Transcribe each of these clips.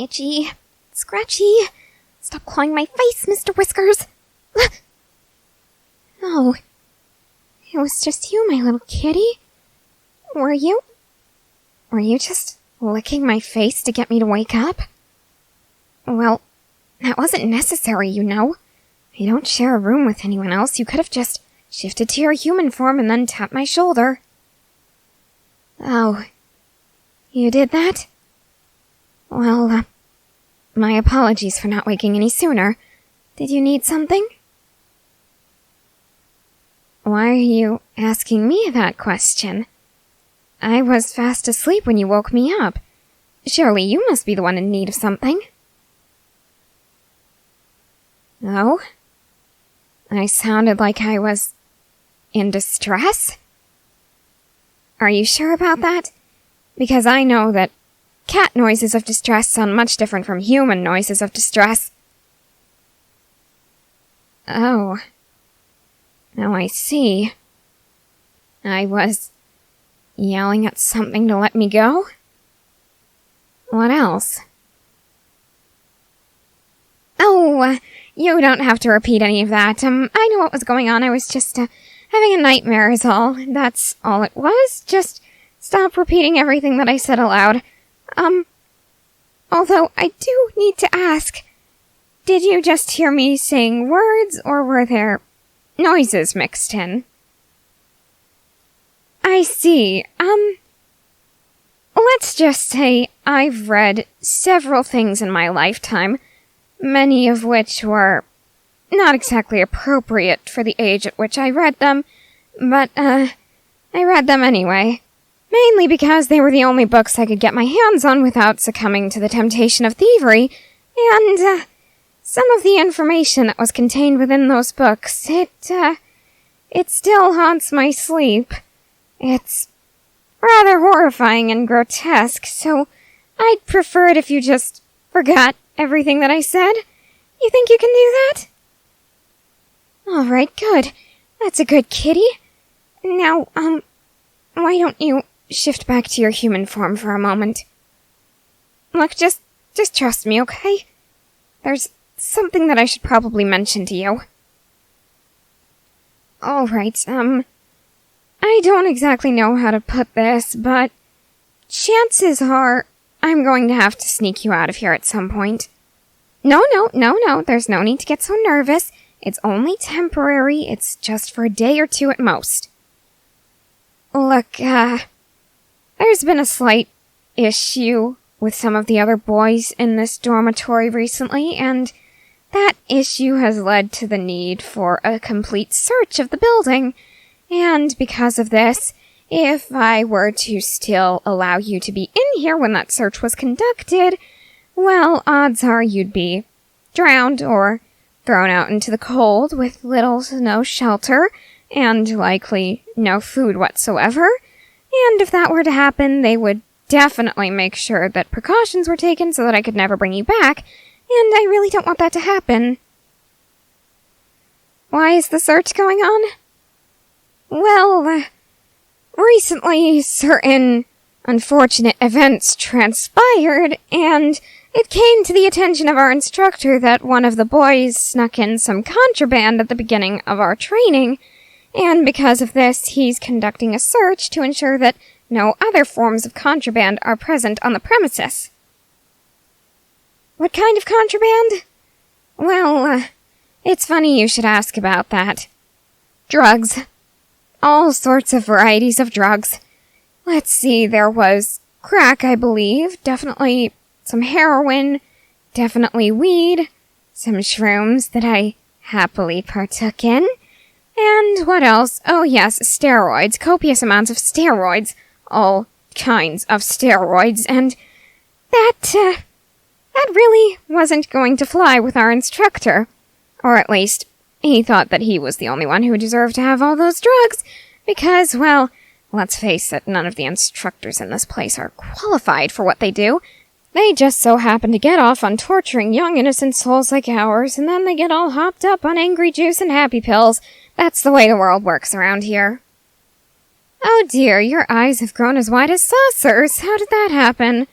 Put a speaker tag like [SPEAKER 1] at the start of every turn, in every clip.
[SPEAKER 1] Itchy. Scratchy. Stop clawing my face, Mr. Whiskers. Oh. It was just you, my little kitty. Were you just licking my face to get me to wake up? Well, that wasn't necessary, you know. I don't share a room with anyone else. You could have just shifted to your human form and then tapped my shoulder. Oh. You did that? Well, my apologies for not waking any sooner. Did you need something? Why are you asking me that question? I was fast asleep when you woke me up. Surely you must be the one in need of something. Oh? I sounded like I was in distress? Are you sure about that? Because I know that cat noises of distress sound much different from human noises of distress. Oh. Now I see. I was yelling at something to let me go? What else? Oh, you don't have to repeat any of that. I know what was going on. I was just, having a nightmare is all. That's all it was. Just stop repeating everything that I said aloud. Although I do need to ask, did you just hear me saying words, or were there noises mixed in? I see. Let's just say I've read several things in my lifetime, many of which were not exactly appropriate for the age at which I read them, but, I read them anyway. Mainly because they were the only books I could get my hands on without succumbing to the temptation of thievery, and, some of the information that was contained within those books, it still haunts my sleep. It's rather horrifying and grotesque, so I'd prefer it if you just forgot everything that I said. You think you can do that? Alright, good. That's a good kitty. Now, why don't you shift back to your human form for a moment? Look, just trust me, okay? There's something that I should probably mention to you. Alright, I don't exactly know how to put this, but chances are I'm going to have to sneak you out of here at some point. No, there's no need to get so nervous. It's only temporary. It's just for a day or two at most. Look, there's been a slight issue with some of the other boys in this dormitory recently, and that issue has led to the need for a complete search of the building. And because of this, if I were to still allow you to be in here when that search was conducted, well, odds are you'd be drowned or thrown out into the cold with little to no shelter, and likely no food whatsoever. And if that were to happen, they would definitely make sure that precautions were taken so that I could never bring you back, and I really don't want that to happen. Why is the search going on? Well, recently certain unfortunate events transpired, and it came to the attention of our instructor that one of the boys snuck in some contraband at the beginning of our training, and because of this, he's conducting a search to ensure that no other forms of contraband are present on the premises. What kind of contraband? Well, it's funny you should ask about that. Drugs. All sorts of varieties of drugs. Let's see, there was crack, I believe, definitely some heroin, definitely weed, some shrooms that I happily partook in, and what else? Oh yes, steroids, copious amounts of steroids, all kinds of steroids, and that really wasn't going to fly with our instructor. Or at least, he thought that he was the only one who deserved to have all those drugs, because, well, let's face it, none of the instructors in this place are qualified for what they do. They just so happen to get off on torturing young innocent souls like ours, and then they get all hopped up on angry juice and happy pills. That's the way the world works around here. Oh dear, your eyes have grown as wide as saucers. How did that happen?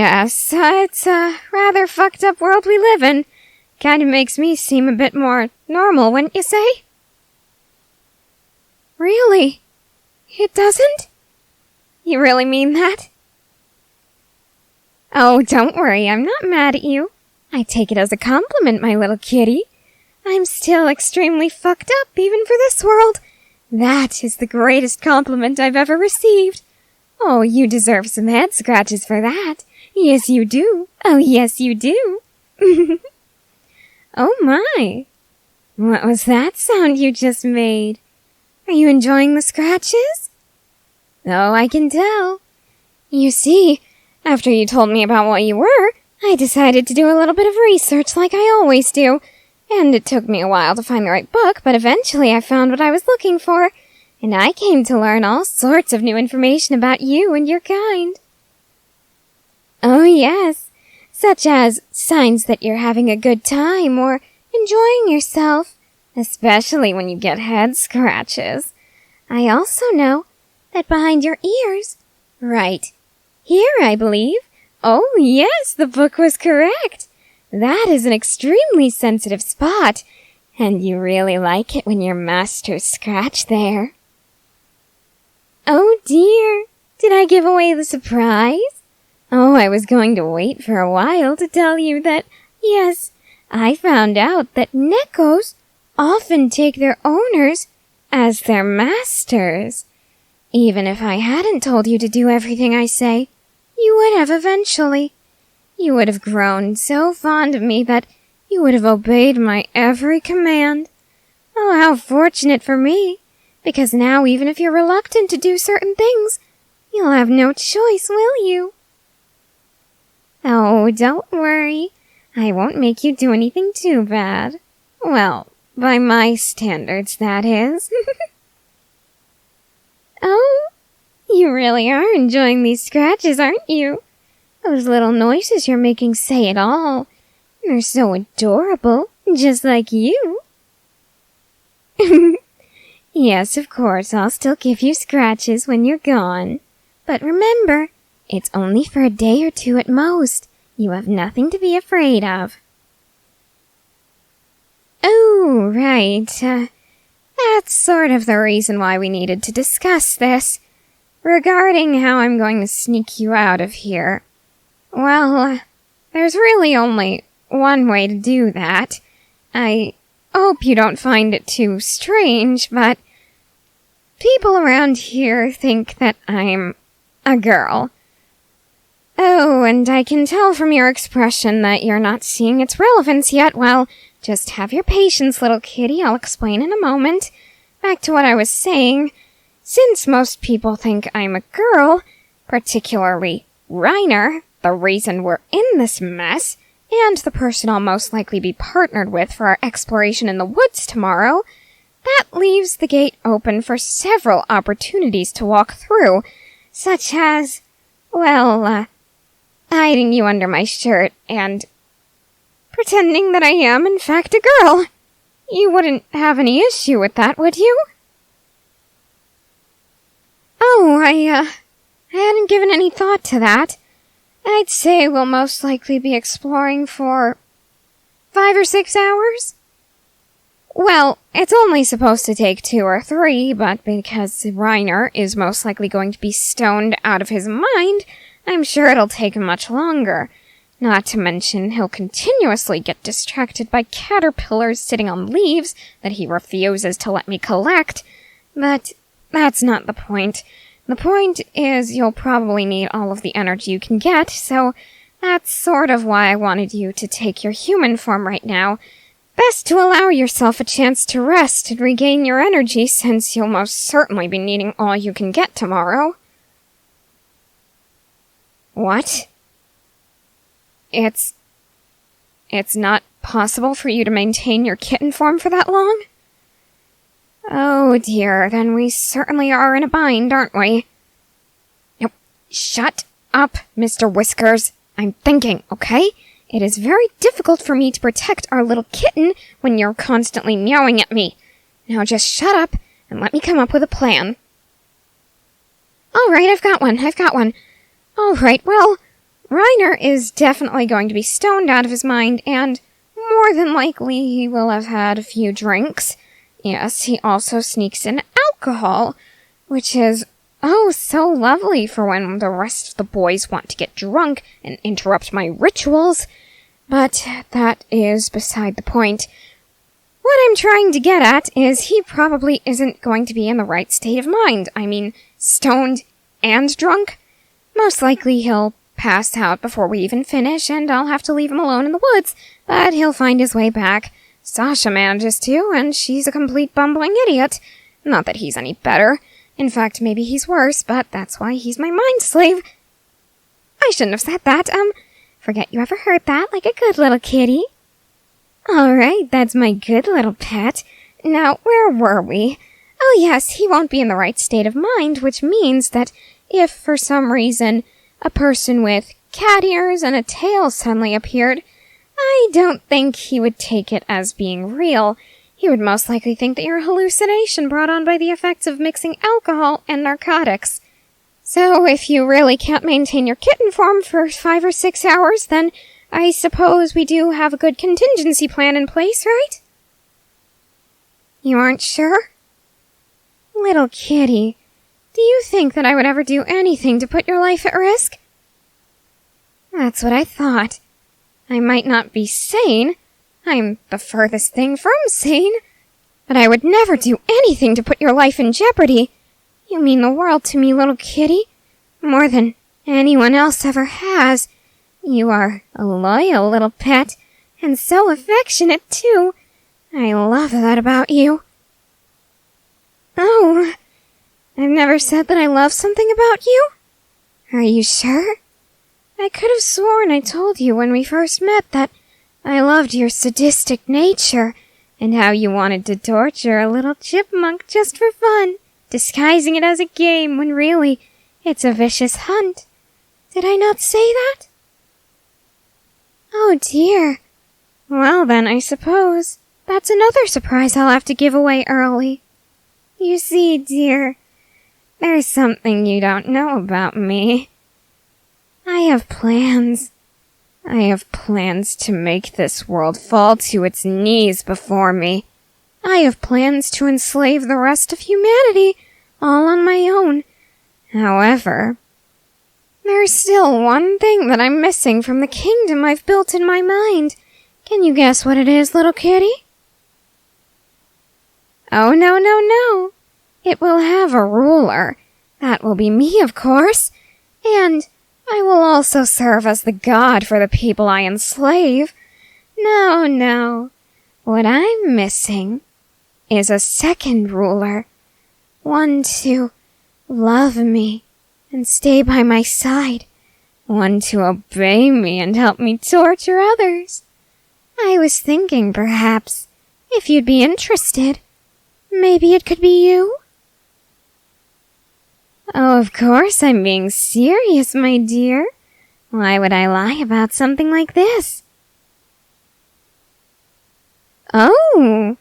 [SPEAKER 1] Yes, it's a rather fucked up world we live in. Kinda makes me seem a bit more normal, wouldn't you say? Really? It doesn't? You really mean that? Oh, don't worry, I'm not mad at you. I take it as a compliment, my little kitty. I'm still extremely fucked up, even for this world. That is the greatest compliment I've ever received. Oh, you deserve some head scratches for that. Yes, you do. Oh, yes, you do. Oh my. What was that sound you just made? Are you enjoying the scratches? Oh, I can tell. You see, after you told me about what you were, I decided to do a little bit of research like I always do. And it took me a while to find the right book, but eventually I found what I was looking for. And I came to learn all sorts of new information about you and your kind. Oh yes, such as signs that you're having a good time or enjoying yourself, especially when you get head scratches. I also know that behind your ears, right here, I believe. Oh yes, the book was correct. That is an extremely sensitive spot, and you really like it when your masters scratch there. Oh dear, did I give away the surprise? Oh, I was going to wait for a while to tell you that, yes, I found out that Nekos often take their owners as their masters. Even if I hadn't told you to do everything I say, you would have eventually. You would have grown so fond of me that you would have obeyed my every command. Oh, how fortunate for me, because now even if you're reluctant to do certain things, you'll have no choice, will you? Oh, don't worry. I won't make you do anything too bad. Well, by my standards, that is. Oh, you really are enjoying these scratches, aren't you? Those little noises you're making say it all. They're so adorable, just like you. Yes, of course, I'll still give you scratches when you're gone. But remember, it's only for a day or two at most. You have nothing to be afraid of. Oh, right. That's sort of the reason why we needed to discuss this. Regarding how I'm going to sneak you out of here. Well, there's really only one way to do that. I hope you don't find it too strange, but people around here think that I'm a girl. Oh, and I can tell from your expression that you're not seeing its relevance yet. Well, just have your patience, little kitty. I'll explain in a moment. Back to what I was saying. Since most people think I'm a girl, particularly Reiner, the reason we're in this mess, and the person I'll most likely be partnered with for our exploration in the woods tomorrow, that leaves the gate open for several opportunities to walk through, such as, well, hiding you under my shirt and pretending that I am, in fact, a girl. You wouldn't have any issue with that, would you? Oh, I hadn't given any thought to that. I'd say we'll most likely be exploring for 5 or 6 hours. Well, it's only supposed to take 2 or 3, but because Reiner is most likely going to be stoned out of his mind, I'm sure it'll take much longer. Not to mention, he'll continuously get distracted by caterpillars sitting on leaves that he refuses to let me collect. But that's not the point. The point is you'll probably need all of the energy you can get, so that's sort of why I wanted you to take your human form right now. Best to allow yourself a chance to rest and regain your energy, since you'll most certainly be needing all you can get tomorrow. What? It's not possible for you to maintain your kitten form for that long? Oh dear, then we certainly are in a bind, aren't we? Nope. Shut up, Mr. Whiskers. I'm thinking, okay? It is very difficult for me to protect our little kitten when you're constantly meowing at me. Now just shut up and let me come up with a plan. All right, I've got one. All right, well, Reiner is definitely going to be stoned out of his mind, and more than likely he will have had a few drinks. Yes, he also sneaks in alcohol, which is so lovely for when the rest of the boys want to get drunk and interrupt my rituals. But that is beside the point. What I'm trying to get at is he probably isn't going to be in the right state of mind. I mean, stoned and drunk. Most likely he'll pass out before we even finish, and I'll have to leave him alone in the woods, but he'll find his way back. Sasha manages to, and she's a complete bumbling idiot. Not that he's any better. In fact, maybe he's worse, but that's why he's my mind slave. I shouldn't have said that. Forget you ever heard that, like a good little kitty. Alright, that's my good little pet. Now, where were we? Oh yes, he won't be in the right state of mind, which means that if, for some reason, a person with cat ears and a tail suddenly appeared, I don't think he would take it as being real. He would most likely think that you're a hallucination brought on by the effects of mixing alcohol and narcotics. So if you really can't maintain your kitten form for 5 or 6 hours, then I suppose we do have a good contingency plan in place, right? You aren't sure? Little kitty, do you think that I would ever do anything to put your life at risk? That's what I thought. I might not be sane. I'm the furthest thing from sane. But I would never do anything to put your life in jeopardy. You mean the world to me, little kitty. More than anyone else ever has. You are a loyal little pet, and so affectionate, too. I love that about you. Oh, I've never said that I love something about you? Are you sure? I could have sworn I told you when we first met that I loved your sadistic nature, and how you wanted to torture a little chipmunk just for fun, disguising it as a game when really it's a vicious hunt. Did I not say that? Oh dear. Well then, I suppose that's another surprise I'll have to give away early. You see, dear, there's something you don't know about me. I have plans. I have plans to make this world fall to its knees before me. I have plans to enslave the rest of humanity, all on my own. However, there's still one thing that I'm missing from the kingdom I've built in my mind. Can you guess what it is, little kitty? Oh, no. It will have a ruler. That will be me, of course. And I will also serve as the god for the people I enslave. No. What I'm missing is a second ruler. One to love me and stay by my side. One to obey me and help me torture others. I was thinking, perhaps, if you'd be interested, maybe it could be you? Oh, of course I'm being serious, my dear. Why would I lie about something like this? Oh,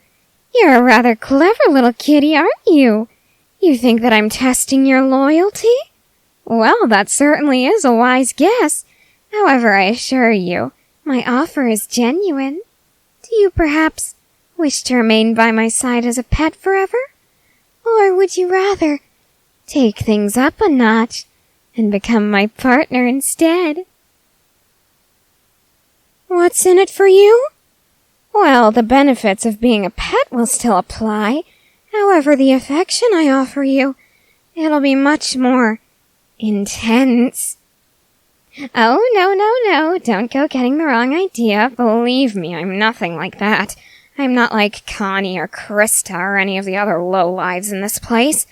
[SPEAKER 1] you're a rather clever little kitty, aren't you? You think that I'm testing your loyalty? Well, that certainly is a wise guess. However, I assure you, my offer is genuine. Do you perhaps wish to remain by my side as a pet forever? Or would you rather take things up a notch and become my partner instead? What's in it for you? Well, the benefits of being a pet will still apply. However, the affection I offer you, it'll be much more intense. Oh, no. Don't go getting the wrong idea. Believe me, I'm nothing like that. I'm not like Connie or Krista or any of the other lowlives in this place.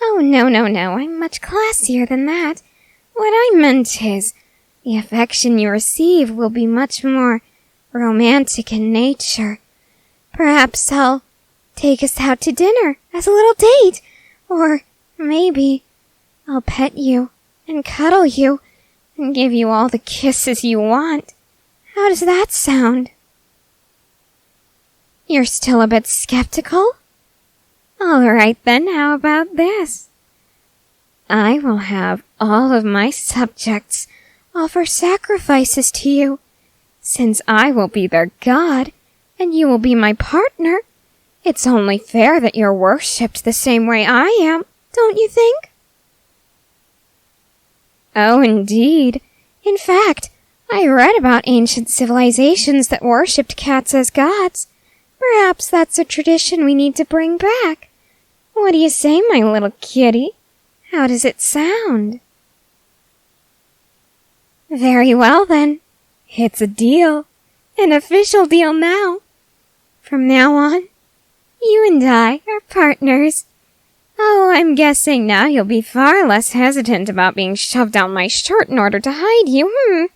[SPEAKER 1] Oh, no. I'm much classier than that. What I meant is, the affection you receive will be much more romantic in nature. Perhaps I'll take us out to dinner as a little date. Or maybe I'll pet you and cuddle you and give you all the kisses you want. How does that sound? You're still a bit skeptical? Alright then, how about this? I will have all of my subjects offer sacrifices to you. Since I will be their god, and you will be my partner, it's only fair that you're worshipped the same way I am, don't you think? Oh, indeed. In fact, I read about ancient civilizations that worshipped cats as gods. Perhaps that's a tradition we need to bring back. What do you say, my little kitty? How does it sound? Very well, then. It's a deal. An official deal now. From now on, you and I are partners. Oh, I'm guessing now you'll be far less hesitant about being shoved down my shirt in order to hide you,